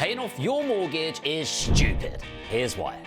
Paying off your mortgage is stupid. Here's why.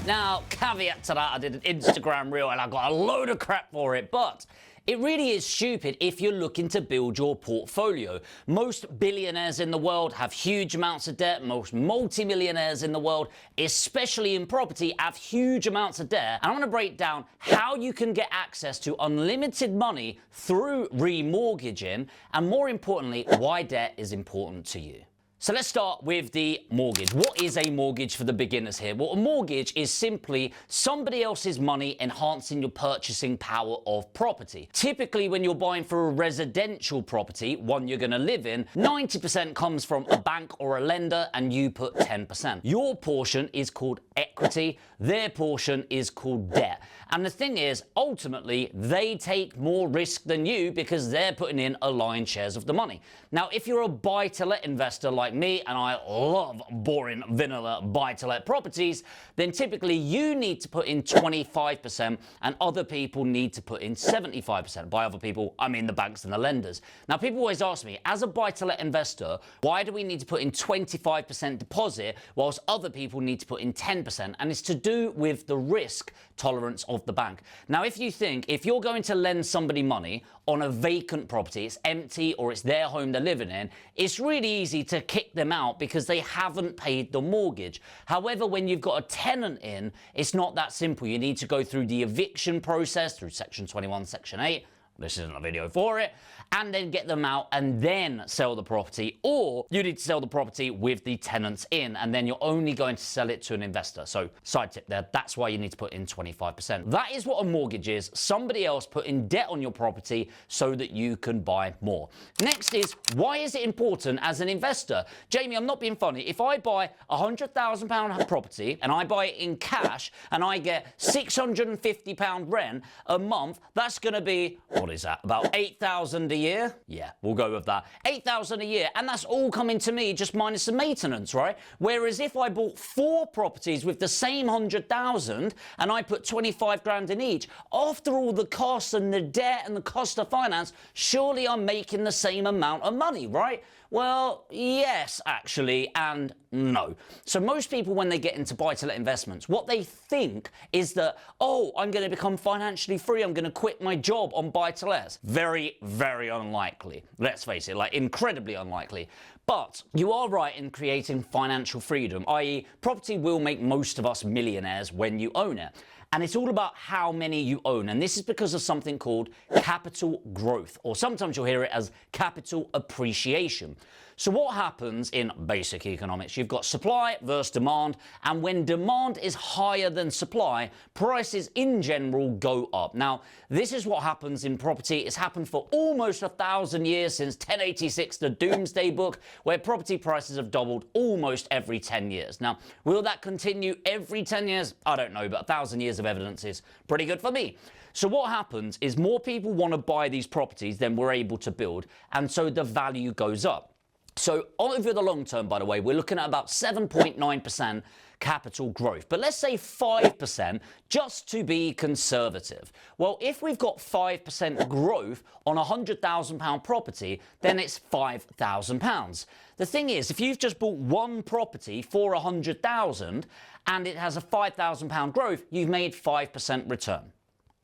Now, caveat to that, I did an Instagram reel and I got a load of crap for it, but it really is stupid if you're looking to build your portfolio. Most billionaires in the world have huge amounts of debt. Most multimillionaires in the world, especially in property, have huge amounts of debt. And I'm going to break down how you can get access to unlimited money through remortgaging, and more importantly, why debt is important to you. So let's start with the mortgage. What is a mortgage for the beginners here? Well, a mortgage is simply somebody else's money enhancing your purchasing power of property. Typically, when you're buying for a residential property, one you're going to live in, 90% comes from a bank or a lender and you put 10%. Your portion is called equity, their portion is called debt. And the thing is, ultimately, they take more risk than you because they're putting in a lion's shares of the money. Now, if you're a buy-to-let investor like me, and I love boring vanilla buy-to-let properties, then typically you need to put in 25% and other people need to put in 75%. By other people, I mean the banks and the lenders. Now, people always ask me, as a buy-to-let investor, why do we need to put in 25% deposit whilst other people need to put in 10%? And it's to do with the risk tolerance of the bank. Now, if you think, if you're going to lend somebody money on a vacant property, it's empty or it's their home they're living in, it's really easy to kick them out because they haven't paid the mortgage. However, when you've got a tenant in, it's not that simple. You need to go through the eviction process, through Section 21, Section 8. This isn't a video for it, and then get them out and then sell the property, or you need to sell the property with the tenants in and then you're only going to sell it to an investor. So side tip there, that's why you need to put in 25%. That is what a mortgage is. Somebody else putting debt on your property so that you can buy more. Next is, why is it important as an investor? Jamie, I'm not being funny. If I buy a £100,000 property and I buy it in cash and I get £650 rent a month, that's going to be, what is that, about 8,000 a year? Yeah, we'll go with that. 8,000 a year, and that's all coming to me just minus the maintenance, right? Whereas if I bought 4 properties with the same 100,000 and I put 25 grand in each, after all the costs and the debt and the cost of finance, surely I'm making the same amount of money, right? Well, yes, actually, and no. So most people, when they get into buy-to-let investments, what they think is that, oh, I'm going to become financially free, I'm going to quit my job on buy-to-lets. Very, very unlikely. Let's face it, like incredibly unlikely. But you are right in creating financial freedom, i.e. property will make most of us millionaires when you own it. And it's all about how many you own. And this is because of something called capital growth, or sometimes you'll hear it as capital appreciation. So what happens in basic economics? You've got supply versus demand, and when demand is higher than supply, prices in general go up. Now, this is what happens in property. It's happened for almost 1,000 years, since 1086, the Doomsday Book, where property prices have doubled almost every 10 years. Now, will that continue every 10 years? I don't know, but 1,000 years of evidence is pretty good for me. So what happens is more people want to buy these properties than we're able to build, and so the value goes up. So over the long term, by the way, we're looking at about 7.9% capital growth. But let's say 5% just to be conservative. Well, if we've got 5% growth on a £100,000 property, then it's £5,000. The thing is, if you've just bought one property for 100,000 and it has a £5,000 growth, you've made 5% return,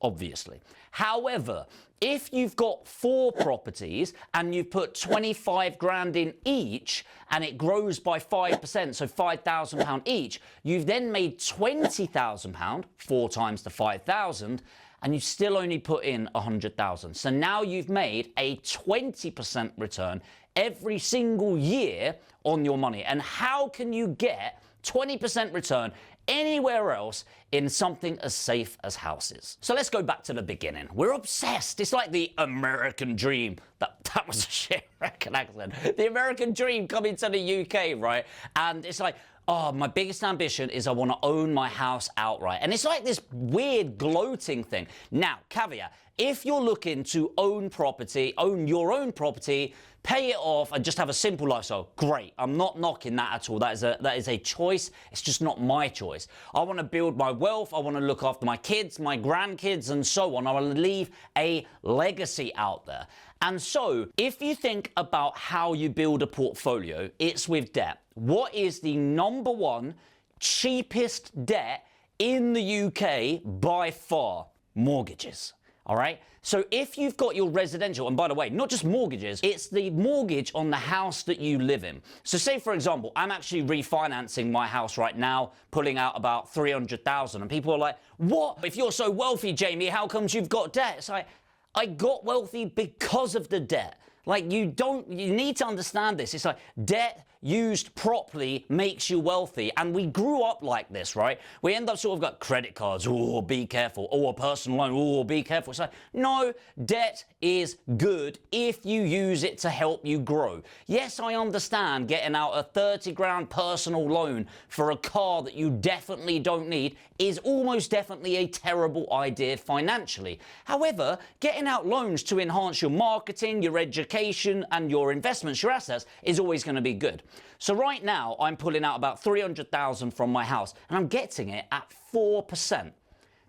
obviously. However, if you've got 4 properties and you've put 25 grand in each and it grows by 5%, so £5,000 each, you've then made £20,000, 4 times the 5,000, and you still only put in 100,000. So now you've made a 20% return every single year on your money. And how can you get 20% return anywhere else in something as safe as houses? So let's go back to the beginning. We're obsessed. It's like the American dream. That was a shit American accent. The American dream coming to the UK, right? And it's like, oh, my biggest ambition is I want to own my house outright. And it's like this weird gloating thing. Now, caveat, if you're looking to own property, own your own property pay it off and just have a simple lifestyle. Great. I'm not knocking that at all. That is a choice. It's just not my choice. I want to build my wealth. I want to look after my kids, my grandkids, and so on. I want to leave a legacy out there. And so, if you think about how you build a portfolio, it's with debt. What is the number one cheapest debt in the UK by far? Mortgages. All right? So if you've got your residential, and by the way, not just mortgages, it's the mortgage on the house that you live in. So say, for example, I'm actually refinancing my house right now, pulling out about 300,000, and people are like, what? If you're so wealthy, Jamie, how comes you've got debt? It's like, I got wealthy because of the debt. Like, you need to understand this. It's like debt used properly makes you wealthy. And we grew up like this, right? We end up sort of got credit cards, oh, be careful. Oh, a personal loan, oh, be careful. It's like, no, debt is good if you use it to help you grow. Yes, I understand getting out a 30 grand personal loan for a car that you definitely don't need is almost definitely a terrible idea financially. However, getting out loans to enhance your marketing, your education, and your investments, your assets, is always going to be good. So right now, I'm pulling out about 300,000 from my house, and I'm getting it at 4%.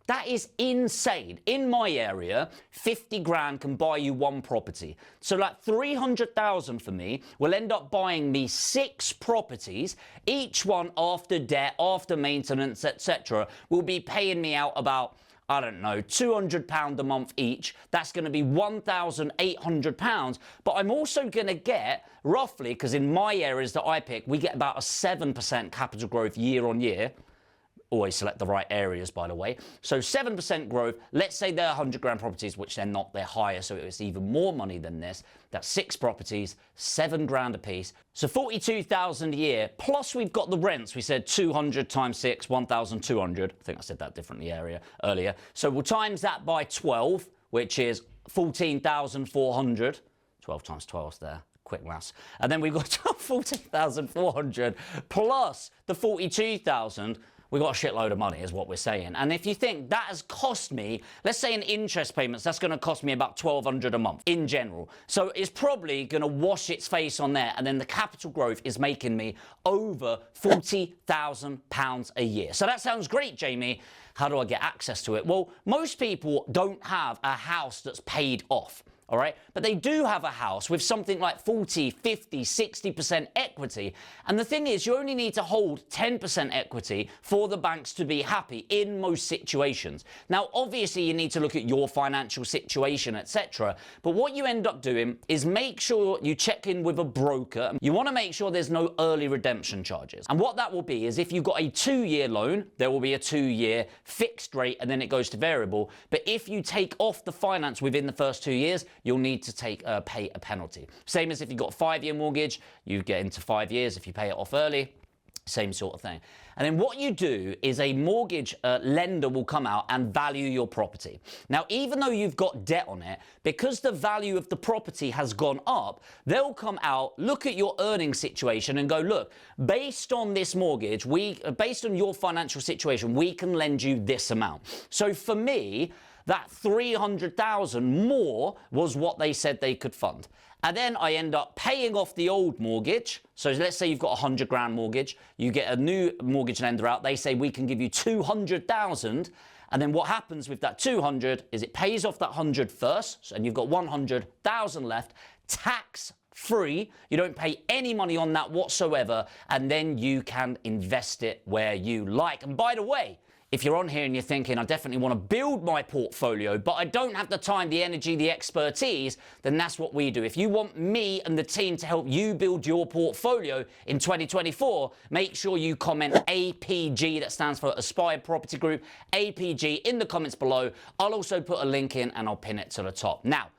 That is insane. In my area, 50 grand can buy you one property. So like 300,000 for me will end up buying me 6 properties, each one after debt, after maintenance, etc. will be paying me out about, I don't know, £200 a month each. That's going to be £1,800. But I'm also going to get, roughly, because in my areas that I pick, we get about a 7% capital growth year on year. Always select the right areas, by the way. So 7% growth. Let's say they're 100 grand properties, which they're not, they're higher, so it's even more money than this. That's 6 properties, 7 grand a piece. So 42,000 a year, plus we've got the rents. We said 200 times 6, 1,200. I think I said that differently earlier. So we'll times that by 12, which is 14,400. 12 times 12 is there. Quick maths. And then we've got 14,400 plus the 42,000. We've got a shitload of money is what we're saying. And if you think that has cost me, let's say in interest payments, that's going to cost me about 1,200 a month in general. So it's probably going to wash its face on there. And then the capital growth is making me over £40,000 a year. So that sounds great, Jamie. How do I get access to it? Well, most people don't have a house that's paid off. All right, but they do have a house with something like 40, 50, 60% equity. And the thing is, you only need to hold 10% equity for the banks to be happy in most situations. Now, obviously, you need to look at your financial situation, etc. But what you end up doing is make sure you check in with a broker. You want to make sure there's no early redemption charges. And what that will be is if you've got a 2-year loan, there will be a 2-year fixed rate and then it goes to variable. But if you take off the finance within the first 2 years, you'll need to pay a penalty. Same as if you've got a 5-year mortgage, you get into 5 years. If you pay it off early, same sort of thing. And then what you do is a mortgage lender will come out and value your property. Now, even though you've got debt on it, because the value of the property has gone up, they'll come out, look at your earning situation and go, look, based on this mortgage, based on your financial situation, we can lend you this amount. So for me, that 300,000 more was what they said they could fund. And then I end up paying off the old mortgage. So let's say you've got a 100 grand mortgage. You get a new mortgage lender out. They say, we can give you 200,000. And then what happens with that 200 is it pays off that 100 first. And you've got 100,000 left, tax free. You don't pay any money on that whatsoever. And then you can invest it where you like. And by the way, if you're on here and you're thinking, I definitely want to build my portfolio, but I don't have the time, the energy, the expertise, then that's what we do. If you want me and the team to help you build your portfolio in 2024, make sure you comment APG, that stands for Aspired Property Group, APG, in the comments below. I'll also put a link in and I'll pin it to the top. Now,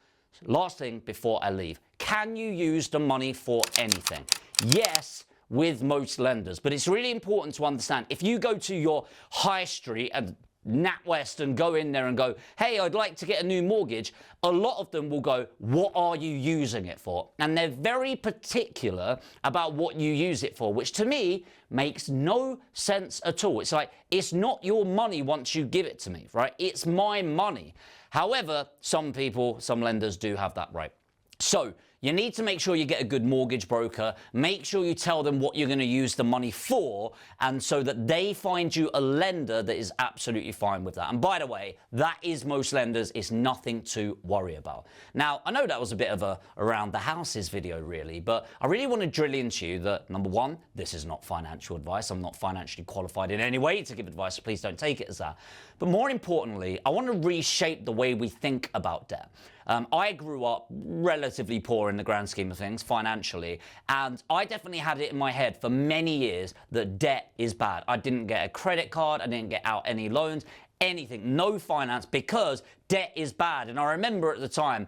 last thing before I leave, can you use the money for anything? Yes, with most lenders. But it's really important to understand, if you go to your high street and NatWest and go in there and go, hey, I'd like to get a new mortgage, a lot of them will go, what are you using it for? And they're very particular about what you use it for, which to me makes no sense at all. It's like, it's not your money once you give it to me, right? It's my money. However, some people, some lenders do have that right. So you need to make sure you get a good mortgage broker. Make sure you tell them what you're going to use the money for, and so that they find you a lender that is absolutely fine with that. And by the way, that is most lenders. It's nothing to worry about. Now, I know that was a bit of a around the houses video, really, but I really want to drill into you that, number one, this is not financial advice. I'm not financially qualified in any way to give advice, so please don't take it as that. But more importantly, I want to reshape the way we think about debt. I grew up relatively poor in the grand scheme of things financially, and I definitely had it in my head for many years that debt is bad. I didn't get a credit card, I didn't get out any loans, anything, no finance, because debt is bad. And I remember at the time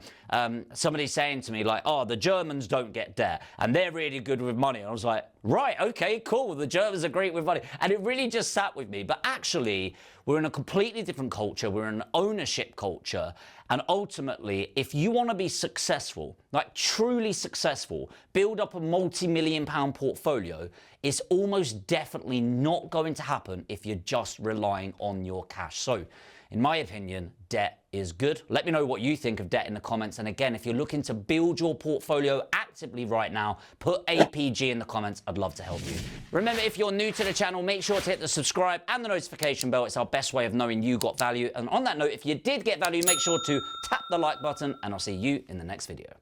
somebody saying to me like, oh, the Germans don't get debt and they're really good with money. And I was like, right, okay, cool, the Germans are great with money. And it really just sat with me. But actually, we're in a completely different culture. We're in an ownership culture. And ultimately, if you want to be successful, like truly successful, build up a multi-million-pound portfolio, it's almost definitely not going to happen if you're just relying on your cash. So, in my opinion, debt is good. Let me know what you think of debt in the comments. And again, if you're looking to build your portfolio actively right now, put APG in the comments. I'd love to help you. Remember, if you're new to the channel, make sure to hit the subscribe and the notification bell. It's our best way of knowing you got value. And on that note, if you did get value, make sure to tap the like button, and I'll see you in the next video.